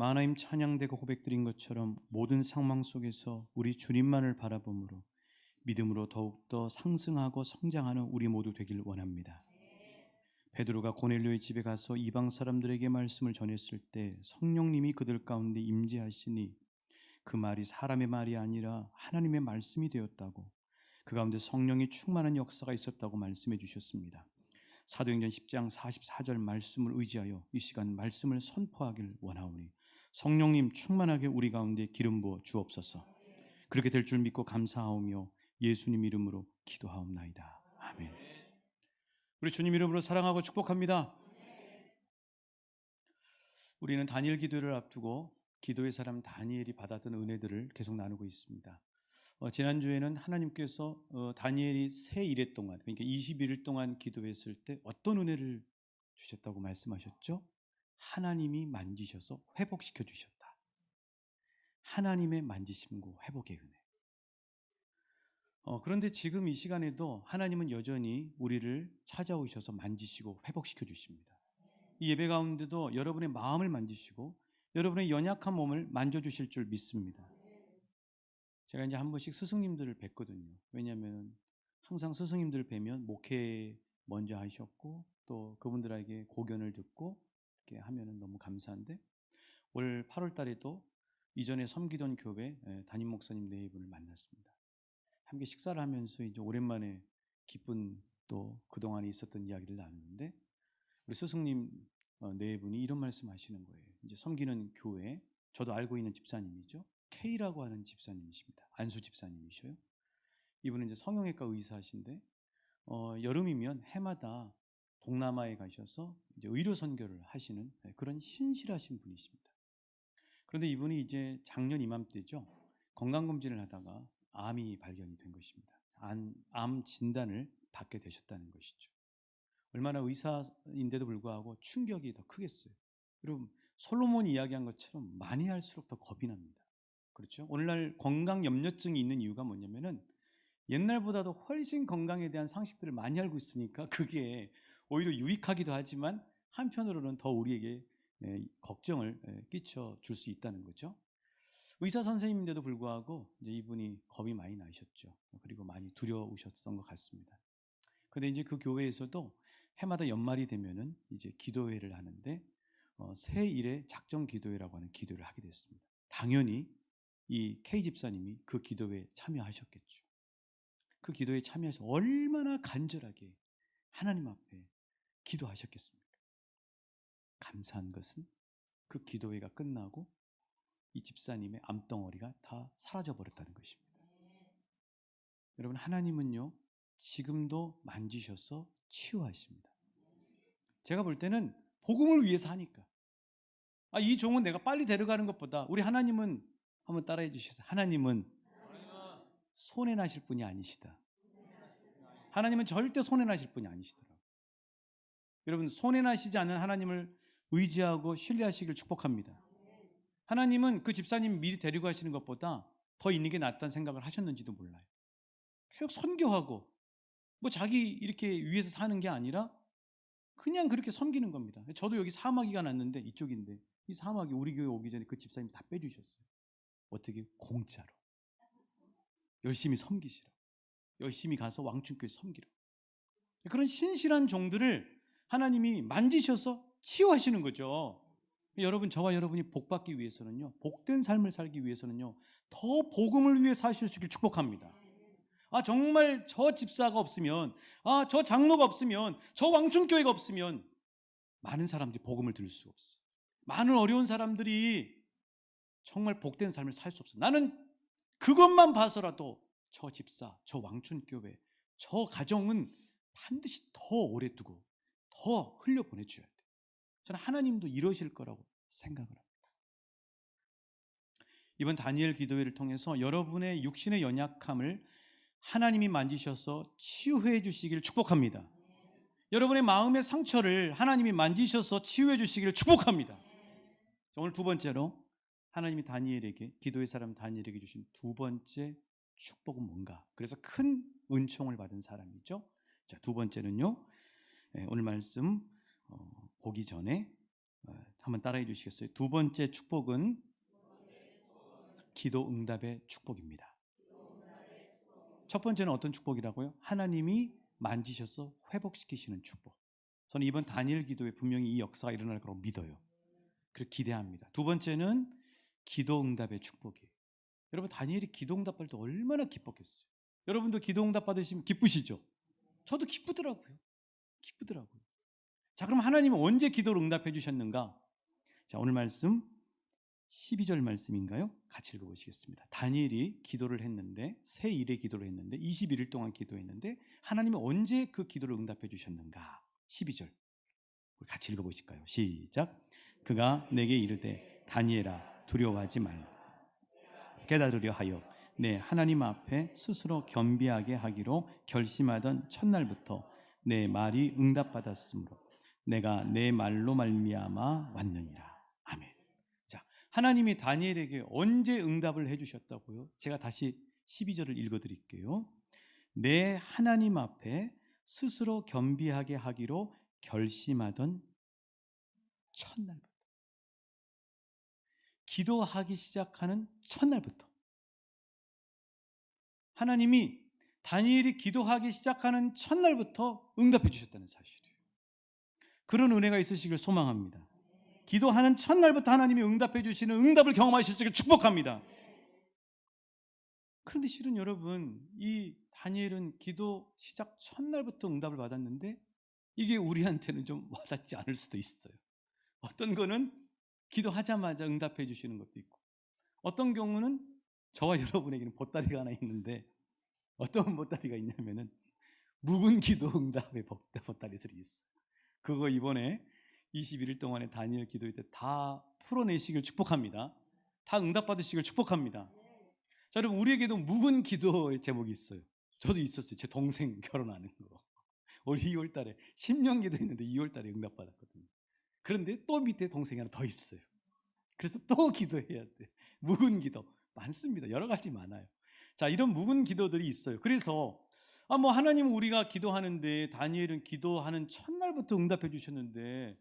하나님 찬양되고 고백드린 것처럼 모든 상황 속에서 우리 주님만을 바라봄으로 믿음으로 더욱더 상승하고 성장하는 우리 모두 되길 원합니다. 베드로가 고넬료의 집에 가서 이방 사람들에게 말씀을 전했을 때 성령님이 그들 가운데 임재하시니 그 말이 사람의 말이 아니라 하나님의 말씀이 되었다고, 그 가운데 성령이 충만한 역사가 있었다고 말씀해 주셨습니다. 사도행전 10장 44절 말씀을 의지하여 이 시간 말씀을 선포하길 원하오니 성령님 충만하게 우리 가운데 기름 부어 주옵소서. 그렇게 될 줄 믿고 감사하오며 예수님 이름으로 기도하옵나이다. 아멘. 우리 주님 이름으로 사랑하고 축복합니다. 우리는 다니엘 기도를 앞두고 기도의 사람 다니엘이 받았던 은혜들을 계속 나누고 있습니다. 지난주에는 하나님께서 다니엘이 세 일해 동안, 그러니까 21일 동안 기도했을 때 어떤 은혜를 주셨다고 말씀하셨죠? 하나님이 만지셔서 회복시켜 주셨다. 하나님의 만지심과 회복의 은혜. 그런데 지금 이 시간에도 하나님은 여전히 우리를 찾아오셔서 만지시고 회복시켜 주십니다. 이 예배 가운데도 여러분의 마음을 만지시고 여러분의 연약한 몸을 만져주실 줄 믿습니다. 제가 이제 한 번씩 스승님들을 뵙거든요. 왜냐하면 항상 스승님들을 뵈면 목회 먼저 하셨고 또 그분들에게 고견을 듣고 이렇게 하면은 너무 감사한데, 올 8월 달에도 이전에 섬기던 교회 담임 목사님 네 분을 만났습니다. 함께 식사를 하면서 이제 오랜만에 기쁜 또 그동안에 있었던 이야기를 나누는데, 우리 스승님 네 분이 이런 말씀하시는 거예요. 이제 섬기는 교회, 저도 알고 있는 집사님이죠. K라고 하는 집사님이십니다. 안수 집사님이셔요. 이분은 이제 성형외과 의사이신데 여름이면 해마다 동남아에 가셔서 이제 의료 선교를 하시는 그런 신실하신 분이십니다. 그런데 이분이 이제 작년 이맘때죠, 건강검진을 하다가 암이 발견이 된 것입니다. 암 진단을 받게 되셨다는 것이죠. 얼마나 의사인데도 불구하고 충격이 더 크겠어요. 여러분, 솔로몬이 이야기한 것처럼 많이 할수록 더 겁이 납니다. 그렇죠? 오늘날 건강염려증이 있는 이유가 뭐냐면은 옛날보다도 훨씬 건강에 대한 상식들을 많이 알고 있으니까 그게 오히려 유익하기도 하지만 한편으로는 더 우리에게 걱정을 끼쳐 줄 수 있다는 거죠. 의사 선생님인데도 불구하고 이제 이분이 겁이 많이 나셨죠. 그리고 많이 두려우셨던 것 같습니다. 그런데 이제 그 교회에서도 해마다 연말이 되면은 이제 기도회를 하는데 새 일의 작정 기도회라고 하는 기도를 하게 됐습니다. 당연히 이 K 집사님이 그 기도회에 참여하셨겠죠. 그 기도에 참여해서 얼마나 간절하게 하나님 앞에 기도하셨겠습니까? 감사한 것은 그 기도회가 끝나고 이 집사님의 암덩어리가 다 사라져 버렸다는 것입니다. 여러분, 하나님은요 지금도 만지셔서 치유하십니다. 제가 볼 때는 복음을 위해서 하니까, 이 종은 내가 빨리 데려가는 것보다 우리 하나님은, 한번 따라해 주시겠어요? 하나님은 손해 나실 분이 아니시다. 하나님은 절대 손해 나실 분이 아니시더라고요. 여러분, 손해 나시지 않는 하나님을 의지하고 신뢰하시길 축복합니다. 하나님은 그 집사님 미리 데리고 가시는 것보다 더 있는 게 낫다는 생각을 하셨는지도 몰라요. 계속 선교하고 뭐 자기 이렇게 위해서 사는 게 아니라 그냥 그렇게 섬기는 겁니다. 저도 여기 사마귀가 났는데 이쪽인데 이 사마귀 우리 교회 오기 전에 그 집사님이 다 빼주셨어요. 어떻게? 공짜로. 열심히 섬기시라고. 열심히 가서 왕춘교회 섬기라고. 그런 신실한 종들을 하나님이 만지셔서 치유하시는 거죠. 여러분, 저와 여러분이 복받기 위해서는요, 복된 삶을 살기 위해서는요, 더 복음을 위해 사실 수 있길 축복합니다. 정말 저 집사가 없으면, 저 장로가 없으면, 저 왕춘교회가 없으면 많은 사람들이 복음을 들을 수 없어요. 많은 어려운 사람들이 정말 복된 삶을 살 수 없어요. 나는 그것만 봐서라도 저 집사, 저 왕춘교회, 저 가정은 반드시 더 오래 두고 더 흘려보내줘야 돼요. 저는 하나님도 이러실 거라고 생각을 합니다. 이번 다니엘 기도회를 통해서 여러분의 육신의 연약함을 하나님이 만지셔서 치유해 주시길 축복합니다. 여러분의 마음의 상처를 하나님이 만지셔서 치유해 주시길 축복합니다. 오늘 두 번째로 하나님이 다니엘에게, 기도의 사람 다니엘에게 주신 두 번째 축복은 뭔가? 그래서 큰 은총을 받은 사람이죠. 자, 두 번째는요, 오늘 말씀 보기 전에 한번 따라해 주시겠어요? 두 번째 축복은 기도 응답의 축복입니다. 첫 번째는 어떤 축복이라고요? 하나님이 만지셔서 회복시키시는 축복. 저는 이번 다니엘 기도에 분명히 이 역사가 일어날 거라고 믿어요. 그렇게 기대합니다. 두 번째는 기도 응답의 축복이에요. 여러분, 다니엘이 기도 응답 받을 때 얼마나 기뻤겠어요. 여러분도 기도 응답 받으시면 기쁘시죠? 저도 기쁘더라고요. 기쁘더라고요. 자, 그럼 하나님은 언제 기도를 응답해 주셨는가? 자, 오늘 말씀 12절 말씀인가요? 같이 읽어보시겠습니다. 다니엘이 기도를 했는데, 새 일의 기도를 했는데 21일 동안 기도했는데 하나님은 언제 그 기도를 응답해 주셨는가? 12절 우리 같이 읽어보실까요? 시작. 그가 내게 이르되 다니엘아 두려워하지 말라. 깨달으려 하여 내 하나님 앞에 스스로 겸비하게 하기로 결심하던 첫날부터 내 말이 응답받았으므로 내가 내 말로 말미암아 왔느니라. 아멘. 자, 하나님이 다니엘에게 언제 응답을 해주셨다고요? 제가 다시 12절을 읽어드릴게요. 내 하나님 앞에 스스로 겸비하게 하기로 결심하던 첫날부터, 기도하기 시작하는 첫날부터 하나님이 다니엘이 기도하기 시작하는 첫날부터 응답해 주셨다는 사실이에요. 그런 은혜가 있으시길 소망합니다. 기도하는 첫날부터 하나님이 응답해 주시는 응답을 경험하실 수 있게 축복합니다. 그런데 실은 여러분, 이 다니엘은 기도 시작 첫날부터 응답을 받았는데 이게 우리한테는 좀 와닿지 않을 수도 있어요. 어떤 거는 기도하자마자 응답해 주시는 것도 있고, 어떤 경우는 저와 여러분에게는 보따리가 하나 있는데, 어떤 보따리가 있냐면은 묵은 기도 응답의 보따리들이 있어요. 그거 이번에 21일 동안에 다니엘 기도회 때 다 풀어내시길 축복합니다. 다 응답받으시길 축복합니다. 자, 여러분, 우리에게도 묵은 기도의 제목이 있어요. 저도 있었어요. 제 동생 결혼하는 거. 올 2월 달에 10년 기도했는데 2월 달에 응답받았거든요. 그런데 또 밑에 동생이 하나 더 있어요. 그래서 또 기도해야 돼. 묵은 기도 많습니다. 여러 가지 많아요. 자, 이런 묵은 기도들이 있어요. 그래서 하나님은 우리가 기도하는데 다니엘은 기도하는 첫날부터 응답해 주셨는데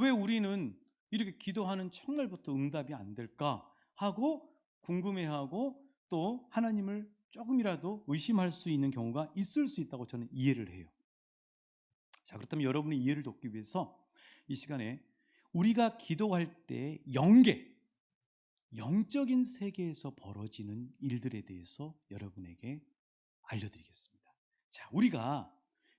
왜 우리는 이렇게 기도하는 첫날부터 응답이 안 될까 하고 궁금해하고 또 하나님을 조금이라도 의심할 수 있는 경우가 있을 수 있다고 저는 이해를 해요. 자, 그렇다면 여러분의 이해를 돕기 위해서 이 시간에 우리가 기도할 때 영적인 세계에서 벌어지는 일들에 대해서 여러분에게 알려드리겠습니다. 자, 우리가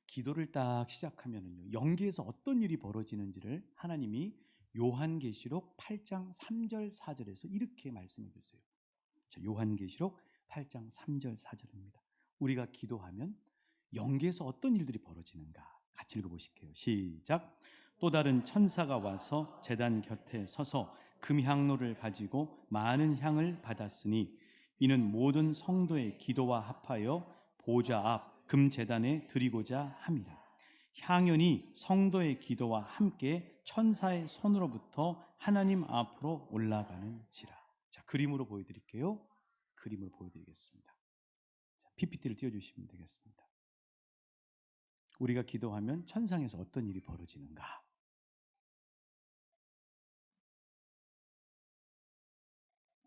기도를 딱 시작하면은요, 영계에서 어떤 일이 벌어지는지를 하나님이 요한계시록 8장 3절 4절에서 이렇게 말씀해 주세요. 자, 요한계시록 8장 3절 4절입니다. 우리가 기도하면 영계에서 어떤 일들이 벌어지는가 같이 읽어보실게요. 시작. 또 다른 천사가 와서 제단 곁에 서서 금향로를 가지고 많은 향을 받았으니 이는 모든 성도의 기도와 합하여 보좌 앞 금제단에 드리고자 함이라. 향연이 성도의 기도와 함께 천사의 손으로부터 하나님 앞으로 올라가는지라. 자, 그림으로 보여드릴게요. 그림을 보여드리겠습니다. 자, PPT를 띄워주시면 되겠습니다. 우리가 기도하면 천상에서 어떤 일이 벌어지는가?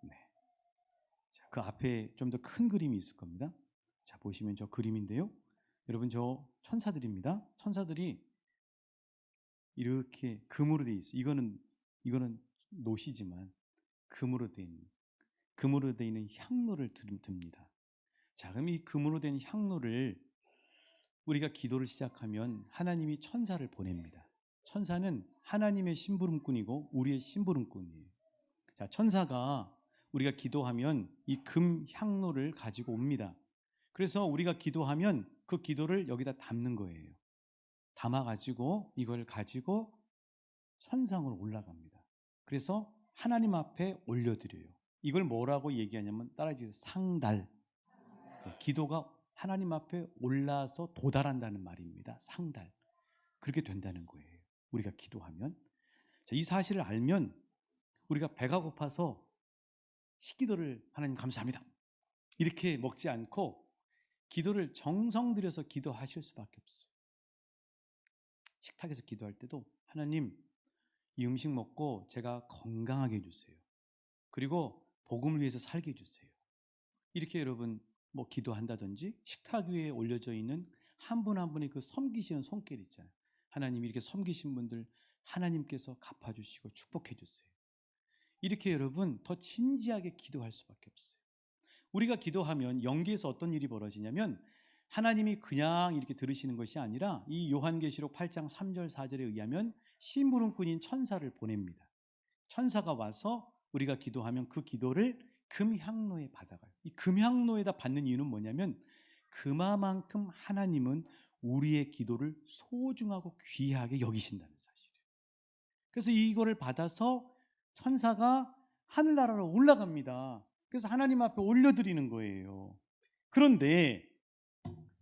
네. 자, 그 앞에 좀 더 큰 그림이 있을 겁니다. 자, 보시면 저 그림인데요. 여러분, 저 천사들입니다. 천사들이 이렇게 금으로 돼 있어요. 이거는 노시지만 금으로 돼 있는 향로를 듭니다. 자, 그럼 이 금으로 된 향로를 우리가 기도를 시작하면 하나님이 천사를 보냅니다. 천사는 하나님의 심부름꾼이고 우리의 심부름꾼이에요. 자, 천사가 우리가 기도하면 이 금 향로를 가지고 옵니다. 그래서 우리가 기도하면 그 기도를 여기다 담는 거예요. 담아가지고 이걸 가지고 천상으로 올라갑니다. 그래서 하나님 앞에 올려드려요. 이걸 뭐라고 얘기하냐면 따라해주세요. 상달. 네, 기도가 하나님 앞에 올라서 도달한다는 말입니다. 상달. 그렇게 된다는 거예요. 우리가 기도하면. 자, 이 사실을 알면 우리가 배가 고파서 식기도를 하나님 감사합니다 이렇게 먹지 않고 기도를 정성 들여서 기도하실 수밖에 없어요. 식탁에서 기도할 때도 하나님, 이 음식 먹고 제가 건강하게 해주세요. 그리고 복음을 위해서 살게 해주세요. 이렇게 여러분 뭐 기도한다든지 식탁 위에 올려져 있는 한 분 한 분의 그 섬기시는 손길 있잖아요. 하나님이 이렇게 섬기신 분들 하나님께서 갚아주시고 축복해 주세요. 이렇게 여러분 더 진지하게 기도할 수밖에 없어요. 우리가 기도하면 영계에서 어떤 일이 벌어지냐면 하나님이 그냥 이렇게 들으시는 것이 아니라 이 요한계시록 8장 3절 4절에 의하면 심부름꾼인 천사를 보냅니다. 천사가 와서 우리가 기도하면 그 기도를 금향로에 받아가요. 이 금향로에다 받는 이유는 뭐냐면 그만큼 하나님은 우리의 기도를 소중하고 귀하게 여기신다는 사실이에요. 그래서 이거를 받아서 천사가 하늘나라로 올라갑니다. 그래서 하나님 앞에 올려드리는 거예요. 그런데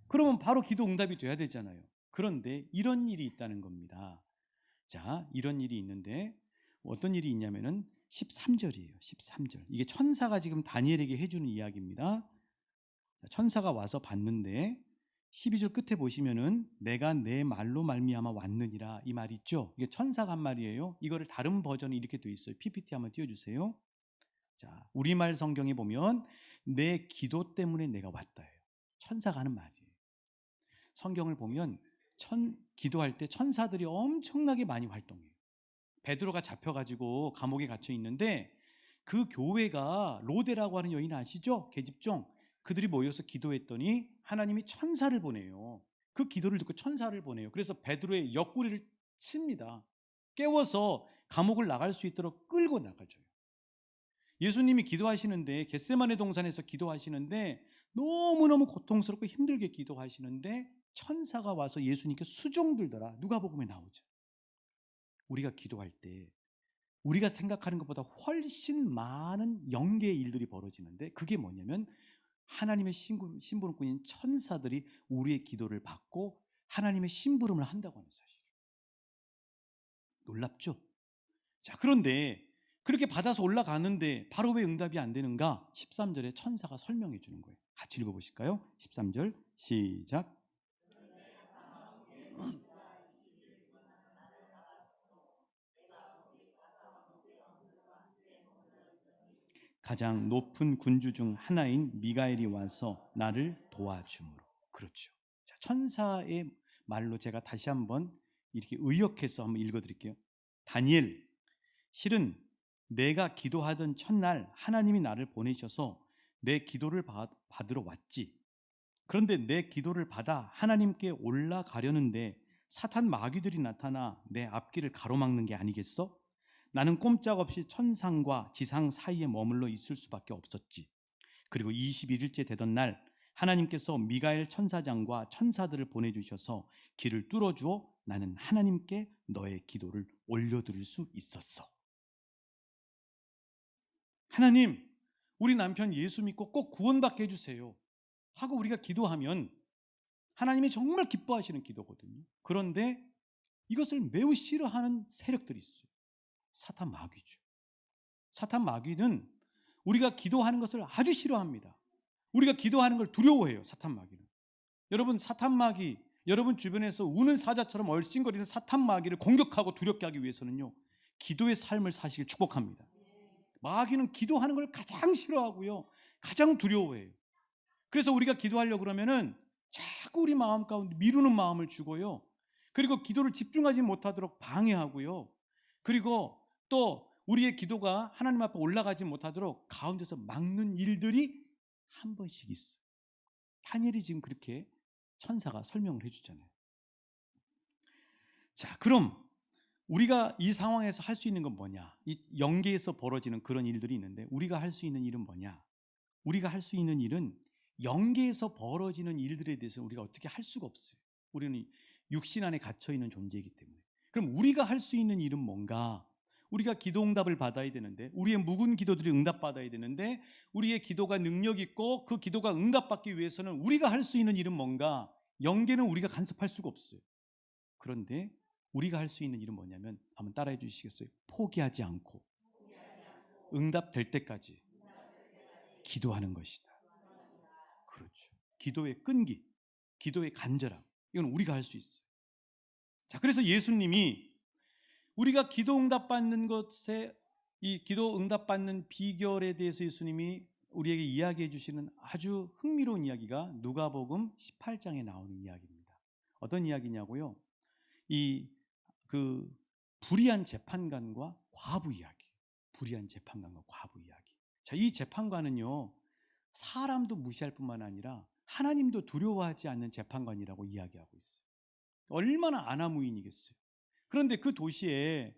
그러면 바로 기도 응답이 돼야 되잖아요. 그런데 이런 일이 있다는 겁니다. 자, 이런 일이 있는데 어떤 일이 있냐면은 13절이에요. 13절. 이게 천사가 지금 다니엘에게 해주는 이야기입니다. 천사가 와서 봤는데 12절 끝에 보시면은 내가 내 말로 말미암아 왔느니라 이 말 있죠. 이게 천사가 한 말이에요. 이거를 다른 버전이 이렇게 돼 있어요. PPT 한번 띄워주세요. 자, 우리말 성경에 보면 내 기도 때문에 내가 왔다예요. 천사가 하는 말이에요. 성경을 보면 기도할 때 천사들이 엄청나게 많이 활동해요. 베드로가 잡혀가지고 감옥에 갇혀 있는데 그 교회가 로데라고 하는 여인 아시죠? 계집종. 그들이 모여서 기도했더니 하나님이 천사를 보내요. 그 기도를 듣고 천사를 보내요. 그래서 베드로의 옆구리를 칩니다. 깨워서 감옥을 나갈 수 있도록 끌고 나가줘요. 예수님이 기도하시는데 겟세마네 동산에서 기도하시는데 너무너무 고통스럽고 힘들게 기도하시는데 천사가 와서 예수님께 수종들더라. 누가복음에 나오죠. 우리가 기도할 때 우리가 생각하는 것보다 훨씬 많은 영계의 일들이 벌어지는데 그게 뭐냐면 하나님의 심부름꾼인 천사들이 우리의 기도를 받고 하나님의 심부름을 한다고 하는 사실이에요. 놀랍죠? 자, 그런데 그렇게 받아서 올라가는데 바로 왜 응답이 안 되는가? 13절에 천사가 설명해 주는 거예요. 같이 읽어보실까요? 13절 시작. 가장 높은 군주 중 하나인 미가엘이 와서 나를 도와주므로. 그렇죠. 자, 천사의 말로 제가 다시 한번 이렇게 의역해서 한번 읽어드릴게요. 다니엘, 실은 내가 기도하던 첫날 하나님이 나를 보내셔서 내 기도를 받으러 왔지. 그런데 내 기도를 받아 하나님께 올라가려는데 사탄 마귀들이 나타나 내 앞길을 가로막는 게 아니겠어? 나는 꼼짝없이 천상과 지상 사이에 머물러 있을 수밖에 없었지. 그리고 21일째 되던 날 하나님께서 미가엘 천사장과 천사들을 보내주셔서 길을 뚫어주어 나는 하나님께 너의 기도를 올려드릴 수 있었어. 하나님, 우리 남편 예수 믿고 꼭 구원받게 해주세요 하고 우리가 기도하면 하나님이 정말 기뻐하시는 기도거든요. 그런데 이것을 매우 싫어하는 세력들이 있어요. 사탄 마귀죠. 사탄 마귀는 우리가 기도하는 것을 아주 싫어합니다. 우리가 기도하는 걸 두려워해요. 사탄 마귀는. 여러분, 사탄 마귀, 여러분 주변에서 우는 사자처럼 얼씬거리는 사탄 마귀를 공격하고 두렵게 하기 위해서는요, 기도의 삶을 사시길 축복합니다. 마귀는 기도하는 걸 가장 싫어하고요, 가장 두려워해요. 그래서 우리가 기도하려고 그러면은 자꾸 우리 마음 가운데 미루는 마음을 주고요, 그리고 기도를 집중하지 못하도록 방해하고요, 그리고 또 우리의 기도가 하나님 앞에 올라가지 못하도록 가운데서 막는 일들이 한 번씩 있어요. 다니엘이 지금 그렇게 천사가 설명을 해주잖아요. 자, 그럼 우리가 이 상황에서 할 수 있는 건 뭐냐? 이 영계에서 벌어지는 그런 일들이 있는데 우리가 할 수 있는 일은 뭐냐? 우리가 할 수 있는 일은 영계에서 벌어지는 일들에 대해서 우리가 어떻게 할 수가 없어요. 우리는 육신 안에 갇혀 있는 존재이기 때문에. 그럼 우리가 할 수 있는 일은 뭔가? 우리가 기도 응답을 받아야 되는데, 우리의 묵은 기도들이 응답받아야 되는데, 우리의 기도가 능력 있고 그 기도가 응답받기 위해서는 우리가 할 수 있는 일은 뭔가? 영계는 우리가 간섭할 수가 없어요. 그런데 우리가 할 수 있는 일은 뭐냐면, 한번 따라해 주시겠어요? 포기하지 않고 응답될 때까지 기도하는 것이다. 그렇죠. 기도의 끈기, 기도의 간절함, 이건 우리가 할 수 있어요. 자, 그래서 예수님이 우리가 기도 응답받는 것에 이 기도 응답받는 비결에 대해서 예수님이 우리에게 이야기해 주시는 아주 흥미로운 이야기가 누가복음 18장에 나오는 이야기입니다. 어떤 이야기냐고요? 이 그 불의한 재판관과 과부 이야기. 불의한 재판관과 과부 이야기. 자, 이 재판관은요, 사람도 무시할 뿐만 아니라 하나님도 두려워하지 않는 재판관이라고 이야기하고 있어요. 얼마나 아나무인이겠어요. 그런데 그 도시에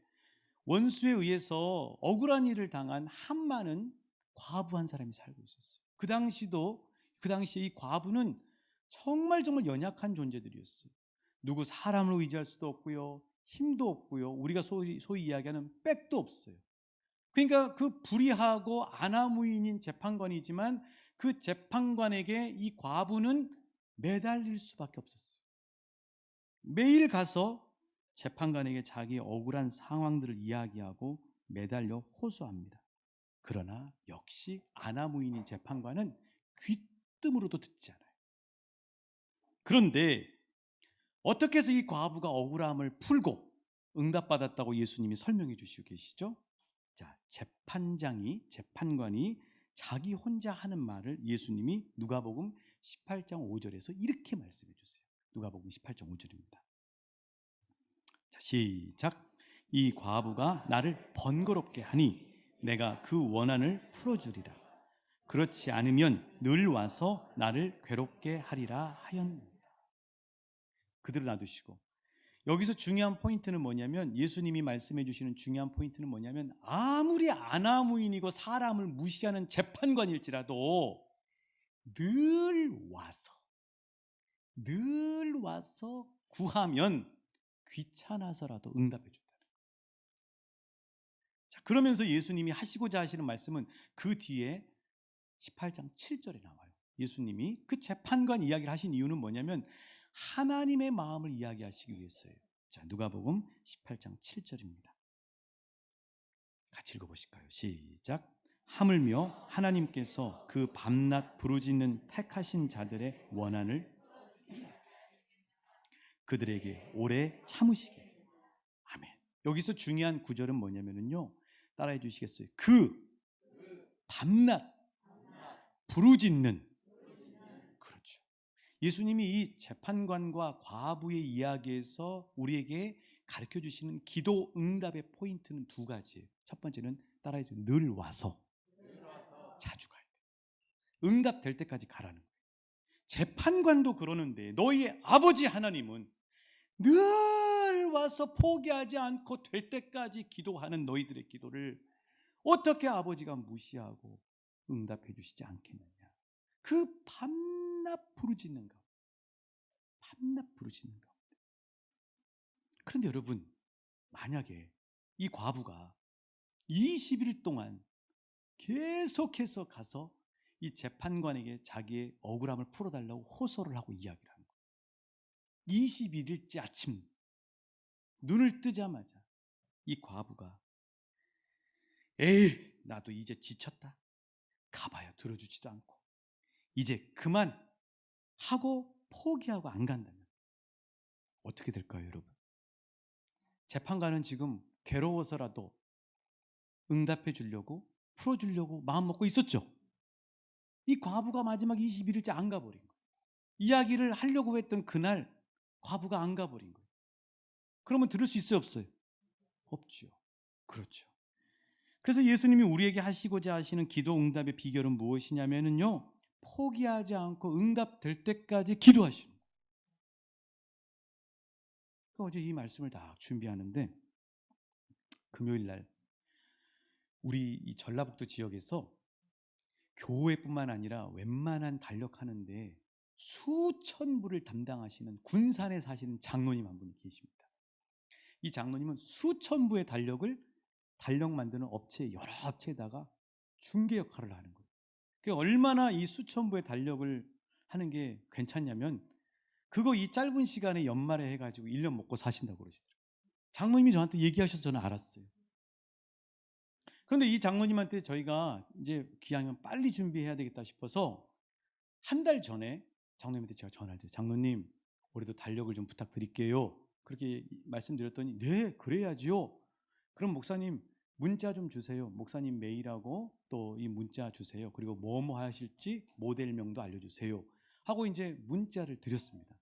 원수에 의해서 억울한 일을 당한 한많은 과부 한 사람이 살고 있었어요. 그 당시에 이 과부는 정말 연약한 존재들이었어요. 누구 사람을 의지할 수도 없고요, 힘도 없고요, 우리가 소위 이야기하는 백도 없어요. 그러니까 그 불의하고 아나무인인 재판관이지만 그 재판관에게 이 과부는 매달릴 수밖에 없었어요. 매일 가서 재판관에게 자기 억울한 상황들을 이야기하고 매달려 호소합니다. 그러나 역시 아나무인인 재판관은 귀뜸으로도 듣지 않아요. 그런데 어떻게 해서 이 과부가 억울함을 풀고 응답받았다고 예수님이 설명해 주시고 계시죠? 자, 재판관이 자기 혼자 하는 말을 예수님이 누가복음 18장 5절에서 이렇게 말씀해 주세요. 누가복음 18장 5절입니다. 자, 시작. 이 과부가 나를 번거롭게 하니 내가 그 원한을 풀어주리라. 그렇지 않으면 늘 와서 나를 괴롭게 하리라 하였느니라. 그대로 놔두시고, 여기서 중요한 포인트는 뭐냐면, 예수님이 말씀해 주시는 중요한 포인트는 뭐냐면, 아무리 아나무인이고 사람을 무시하는 재판관일지라도 늘 와서 구하면 귀찮아서라도 응답해 준다. 자, 그러면서 예수님이 하시고자 하시는 말씀은 그 뒤에 18장 7절에 나와요. 예수님이 그 재판관 이야기를 하신 이유는 뭐냐면 하나님의 마음을 이야기하시기 위해서예요. 자, 누가복음 18장 7절입니다. 같이 읽어보실까요? 시작. 하물며 하나님께서 그 밤낮 부르짖는 택하신 자들의 원한을 그들에게 오래 참으시게. 아멘. 여기서 중요한 구절은 뭐냐면요, 따라해 주시겠어요? 그 밤낮 부르짖는. 그렇죠. 예수님이 이 재판관과 과부의 이야기에서 우리에게 가르쳐 주시는 기도 응답의 포인트는 두 가지예요. 첫 번째는 따라해 주세요. 늘 와서 자주 가야 돼. 응답될 때까지 가라는 거예요. 재판관도 그러는데 너희의 아버지 하나님은 늘 와서 포기하지 않고 될 때까지 기도하는 너희들의 기도를 어떻게 아버지가 무시하고 응답해 주시지 않겠느냐. 그 밤낮 부르짖는 가운데, 밤낮 부르짖는 가운데. 그런데 여러분, 만약에 이 과부가 20일 동안 계속해서 가서 이 재판관에게 자기의 억울함을 풀어달라고 호소를 하고 이야기를 한 거예요. 21일째 아침 눈을 뜨자마자 이 과부가 에이, 나도 이제 지쳤다. 가봐야 들어주지도 않고 이제 그만 하고 포기하고 안 간다면 어떻게 될까요, 여러분? 재판관은 지금 괴로워서라도 응답해 주려고 풀어주려고 마음 먹고 있었죠. 이 과부가 마지막 21일째 안 가버린 거예요. 이야기를 하려고 했던 그날 과부가 안 가버린 거예요. 그러면 들을 수 있어요, 없어요? 없죠. 그렇죠. 그래서 예수님이 우리에게 하시고자 하시는 기도 응답의 비결은 무엇이냐면요, 포기하지 않고 응답될 때까지 기도하시는 거예요. 어제 이 말씀을 다 준비하는데 금요일 날 우리 이 전라북도 지역에서 교회뿐만 아니라 웬만한 달력하는데 수천 부를 담당하시는 군산에 사시는 장로님 한 분이 계십니다. 이 장로님은 수천 부의 달력 만드는 업체, 여러 업체에다가 중개 역할을 하는 거예요. 그게 얼마나 이 수천 부의 달력을 하는 게 괜찮냐면 그거 이 짧은 시간에 연말에 해가지고 1년 먹고 사신다고 그러시더라고요. 장로님이 저한테 얘기하셔서 저는 알았어요. 그런데 이 장로님한테 저희가 이제 기왕이면 빨리 준비해야 되겠다 싶어서 한 달 전에 장로님한테 제가 전화를 드려요. 장로님, 올해도 달력을 좀 부탁드릴게요. 그렇게 말씀드렸더니 네, 그래야지요. 그럼 목사님 문자 좀 주세요. 목사님 메일하고 또 이 문자 주세요. 그리고 뭐뭐 하실지 모델명도 알려주세요. 하고 이제 문자를 드렸습니다.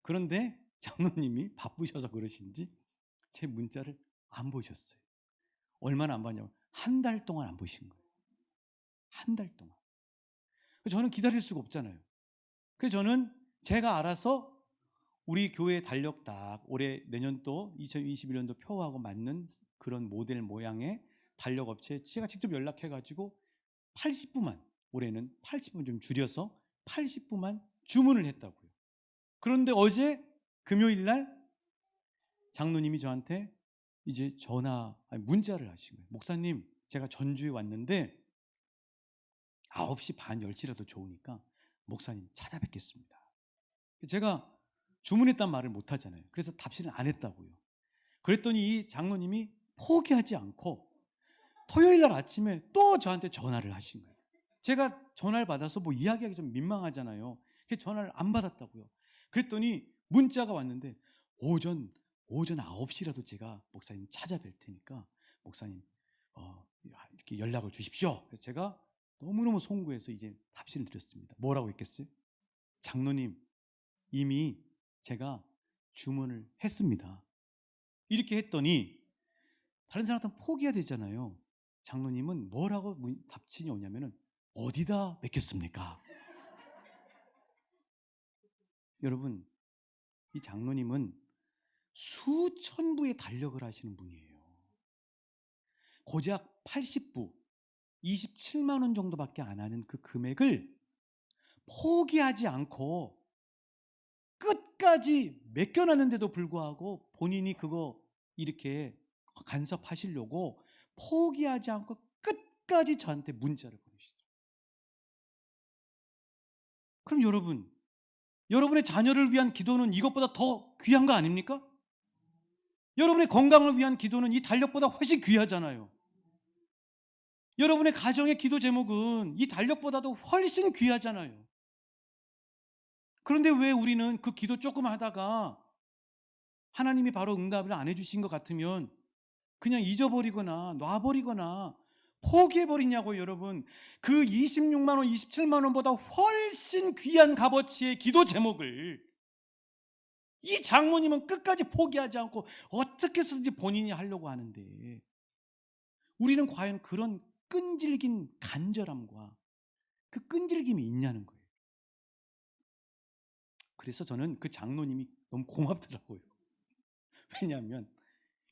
그런데 장로님이 바쁘셔서 그러신지 제 문자를 안 보셨어요. 얼마나 안 봤냐고. 한 달 동안 안 보신 거예요. 한 달 동안. 저는 기다릴 수가 없잖아요. 그래서 저는 제가 알아서 우리 교회 달력 딱 올해 내년도 2021년도 표하고 맞는 그런 모델 모양의 달력 업체에 제가 직접 연락해가지고 80부만, 올해는 80부 좀 줄여서 80부만 주문을 했다고요. 그런데 어제 금요일 날 장로님이 저한테 이제 문자를 하신 거예요. 목사님, 제가 전주에 왔는데 9시 반, 10시라도 좋으니까 목사님 찾아뵙겠습니다. 제가 주문했단 말을 못 하잖아요. 그래서 답신을 안 했다고요. 그랬더니 이 장로님이 포기하지 않고 토요일 날 아침에 또 저한테 전화를 하신 거예요. 제가 전화를 받아서 뭐 이야기하기 좀 민망하잖아요. 그래서 전화를 안 받았다고요. 그랬더니 문자가 왔는데 오전 9시라도 제가 목사님 찾아뵐 테니까 목사님 이렇게 연락을 주십시오. 그래서 제가 너무너무 송구해서 이제 답신을 드렸습니다. 뭐라고 했겠어요? 장로님, 이미 제가 주문을 했습니다. 이렇게 했더니 다른 사람한테 포기해야 되잖아요. 장로님은 뭐라고 답신이 오냐면은 어디다 맡겼습니까? 여러분, 이 장로님은 수천 부의 달력을 하시는 분이에요. 고작 80부, 27만 원 정도밖에 안 하는 그 금액을 포기하지 않고 끝까지 맡겨놨는데도 불구하고 본인이 그거 이렇게 간섭하시려고 포기하지 않고 끝까지 저한테 문자를 보내시더라고요. 그럼 여러분의 자녀를 위한 기도는 이것보다 더 귀한 거 아닙니까? 여러분의 건강을 위한 기도는 이 달력보다 훨씬 귀하잖아요. 여러분의 가정의 기도 제목은 이 달력보다도 훨씬 귀하잖아요. 그런데 왜 우리는 그 기도 조금 하다가 하나님이 바로 응답을 안 해주신 것 같으면 그냥 잊어버리거나 놔버리거나 포기해버리냐고요, 여러분. 그 26만 원, 27만 원보다 훨씬 귀한 값어치의 기도 제목을 이 장모님은 끝까지 포기하지 않고 어떻게 해서든지 본인이 하려고 하는데 우리는 과연 그런 끈질긴 간절함과 그 끈질김이 있냐는 거예요. 그래서 저는 그 장로님이 너무 고맙더라고요. 왜냐하면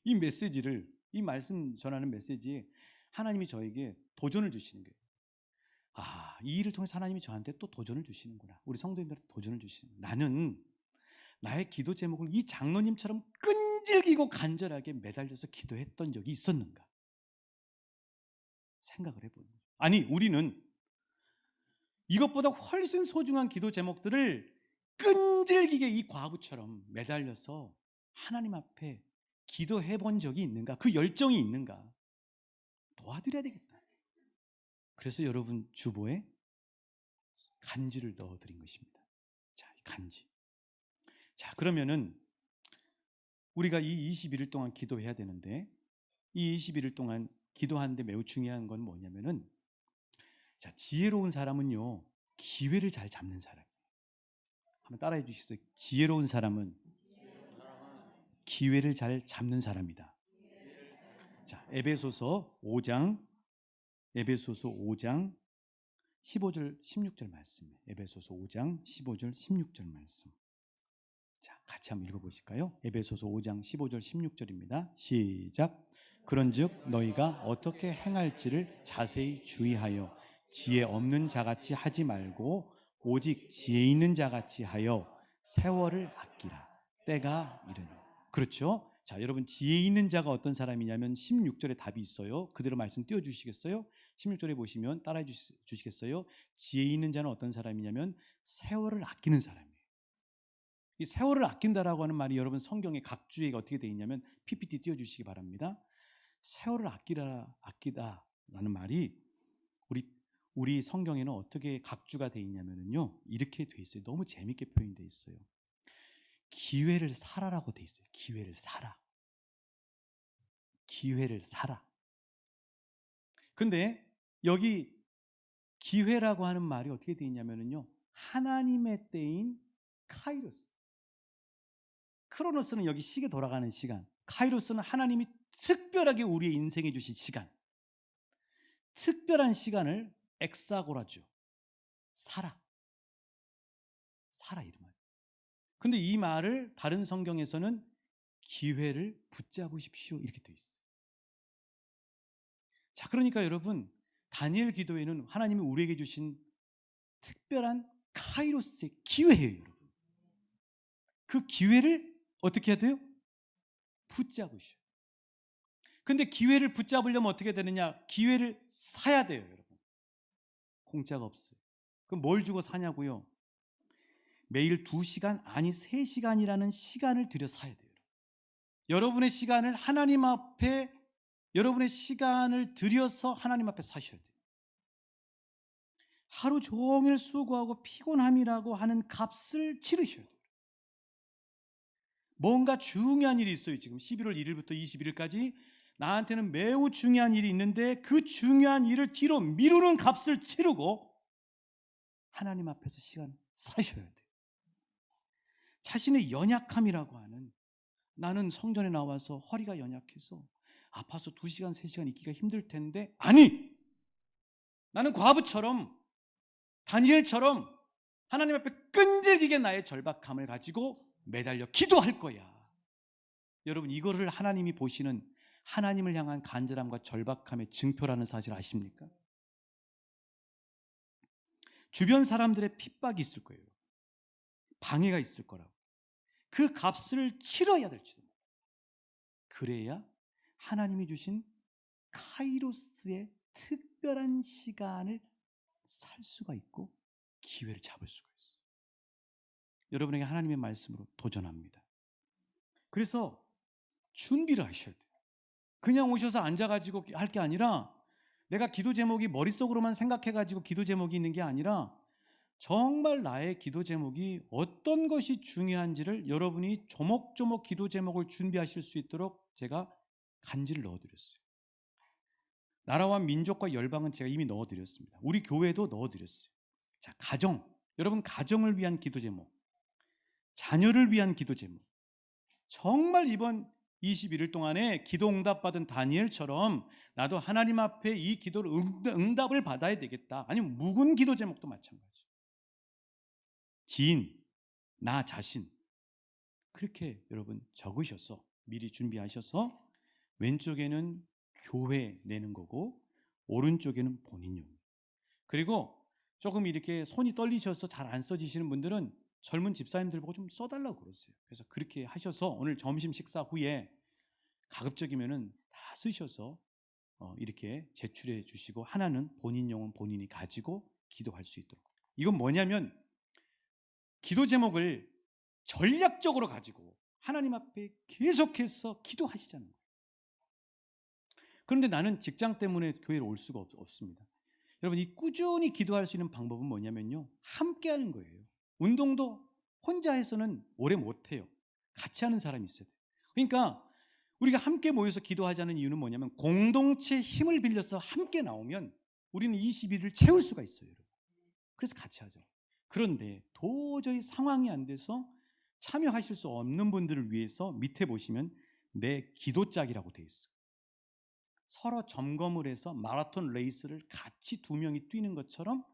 이 말씀 전하는 메시지에 하나님이 저에게 도전을 주시는 거예요. 이 일을 통해서 하나님이 저한테 또 도전을 주시는구나. 우리 성도님들한테 도전을 주시는구나. 나는 나의 기도 제목을 이 장로님처럼 끈질기고 간절하게 매달려서 기도했던 적이 있었는가? 생각을 해보는 거예요. 아니, 우리는 이것보다 훨씬 소중한 기도 제목들을 끈질기게 이 과부처럼 매달려서 하나님 앞에 기도해 본 적이 있는가? 그 열정이 있는가? 도와드려야 되겠다. 그래서 여러분 주보에 간지를 넣어드린 것입니다. 자, 간지. 자, 그러면은 우리가 이 21일 동안 기도해야 되는데 이 21일 동안 기도하는데 매우 중요한 건 뭐냐면은 자, 지혜로운 사람은요 기회를 잘 잡는 사람이에요. 한번 따라해 주시겠어요? 지혜로운 사람은 기회를 잘 잡는 사람이다. 자, 에베소서 5장 15절 16절 말씀. 에베소서 5장 15절 16절 말씀. 자, 같이 한번 읽어보실까요? 에베소서 5장 15절 16절입니다. 시작. 그런즉 너희가 어떻게 행할지를 자세히 주의하여 지혜 없는 자같이 하지 말고 오직 지혜 있는 자같이 하여 세월을 아끼라. 때가 이르니. 그렇죠? 자, 여러분 지혜 있는 자가 어떤 사람이냐면 16절에 답이 있어요. 그대로 말씀 띄워주시겠어요? 16절에 보시면 따라해 주시겠어요? 지혜 있는 자는 어떤 사람이냐면 세월을 아끼는 사람이에요. 이 세월을 아낀다라고 하는 말이 여러분 성경의 각주에가 어떻게 되어 있냐면 PPT 띄워주시기 바랍니다. 세월을 아끼다라는 말이 우리 성경에는 어떻게 각주가 되어 있냐면요 이렇게 되어 있어요. 너무 재밌게 표현되어 있어요. 기회를 살아라고 되어 있어요. 기회를 살아. 기회를 사라. 근데 여기 기회라고 하는 말이 어떻게 되어 있냐면요, 하나님의 때인 카이로스. 크로노스는 여기 시계 돌아가는 시간, 카이로스는 하나님이 특별하게 우리의 인생에 주신 시간, 특별한 시간을 엑사고라죠. 사라 이런 말. 근데 이 말을 다른 성경에서는 기회를 붙잡으십시오 이렇게 되어 있어요. 자, 그러니까 여러분, 다니엘 기도에는 하나님이 우리에게 주신 특별한 카이로스의 기회예요, 여러분. 그 기회를 어떻게 해야 돼요? 붙잡으셔. 근데 기회를 붙잡으려면 어떻게 되느냐? 기회를 사야 돼요, 여러분. 공짜가 없어요. 그럼 뭘 주고 사냐고요? 매일 2시간, 아니 3시간이라는 시간을 들여 사야 돼요. 여러분의 시간을 하나님 앞에, 여러분의 시간을 들여서 하나님 앞에 사셔야 돼요. 하루 종일 수고하고 피곤함이라고 하는 값을 치르셔야 돼요. 뭔가 중요한 일이 있어요. 지금 11월 1일부터 21일까지 나한테는 매우 중요한 일이 있는데 그 중요한 일을 뒤로 미루는 값을 치르고 하나님 앞에서 시간 사셔야 돼요. 자신의 연약함이라고 하는, 나는 성전에 나와서 허리가 연약해서 아파서 2시간 3시간 있기가 힘들 텐데, 아니, 나는 과부처럼 다니엘처럼 하나님 앞에 끈질기게 나의 절박함을 가지고 매달려 기도할 거야. 여러분, 이거를 하나님이 보시는 하나님을 향한 간절함과 절박함의 증표라는 사실 아십니까? 주변 사람들의 핍박이 있을 거예요. 방해가 있을 거라고. 그 값을 치러야 될지도 몰라요. 그래야 하나님이 주신 카이로스의 특별한 시간을 살 수가 있고 기회를 잡을 수가 있어요. 여러분에게 하나님의 말씀으로 도전합니다. 그래서 준비를 하셔야 돼요. 그냥 오셔서 앉아가지고 할 게 아니라, 내가 기도 제목이 머릿속으로만 생각해가지고 기도 제목이 있는 게 아니라 정말 나의 기도 제목이 어떤 것이 중요한지를 여러분이 조목조목 기도 제목을 준비하실 수 있도록 제가 간지를 넣어드렸어요. 나라와 민족과 열방은 제가 이미 넣어드렸습니다. 우리 교회도 넣어드렸어요. 자, 가정, 여러분 가정을 위한 기도 제목, 자녀를 위한 기도 제목, 정말 이번 21일 동안에 기도 응답받은 다니엘처럼 나도 하나님 앞에 이 기도를 응답을 받아야 되겠다. 아니면 묵은 기도 제목도 마찬가지. 지인, 나 자신, 그렇게 여러분 적으셔서 미리 준비하셔서 왼쪽에는 교회 내는 거고 오른쪽에는 본인용. 그리고 조금 이렇게 손이 떨리셔서 잘 안 써지시는 분들은 젊은 집사님들 보고 좀 써달라고 그러세요. 그래서 그렇게 하셔서 오늘 점심 식사 후에 가급적이면은 다 쓰셔서 이렇게 제출해 주시고, 하나는 본인용은 본인이 가지고 기도할 수 있도록. 이건 뭐냐면 기도 제목을 전략적으로 가지고 하나님 앞에 계속해서 기도하시자는 거예요. 그런데 나는 직장 때문에 교회를 올 수가 없습니다. 여러분, 이 꾸준히 기도할 수 있는 방법은 뭐냐면요, 함께 하는 거예요. 운동도 혼자 해서는 오래 못해요. 같이 하는 사람이 있어야 돼요. 그러니까 우리가 함께 모여서 기도하자는 이유는 뭐냐면, 공동체 힘을 빌려서 함께 나오면 우리는 21일을 채울 수가 있어요, 여러분. 그래서 같이 하죠. 그런데 도저히 상황이 안 돼서 참여하실 수 없는 분들을 위해서 밑에 보시면 내 기도짝이라고 되어 있어요. 서로 점검을 해서 마라톤 레이스를 같이 2명이 뛰는 것처럼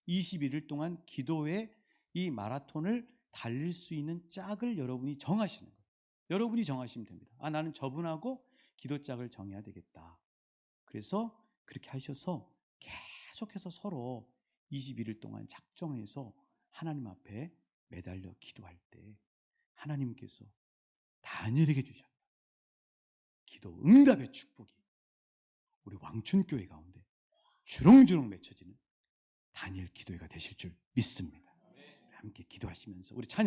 21일 동안 기도의 이 마라톤을 달릴 수 있는 짝을 여러분이 정하시는 거예요. 여러분이 정하시면 됩니다. 아, 나는 저분하고 기도짝을 정해야 되겠다. 그래서 그렇게 하셔서 계속해서 서로 21일 동안 작정해서 하나님 앞에 매달려 기도할 때 하나님께서 다니엘에게 주셨던 기도 응답의 축복이 우리 왕춘교회 가운데 주렁주렁 맺혀지는 다니엘 기도회가 되실 줄 믿습니다. 함께 기도하시면서 우리 찬양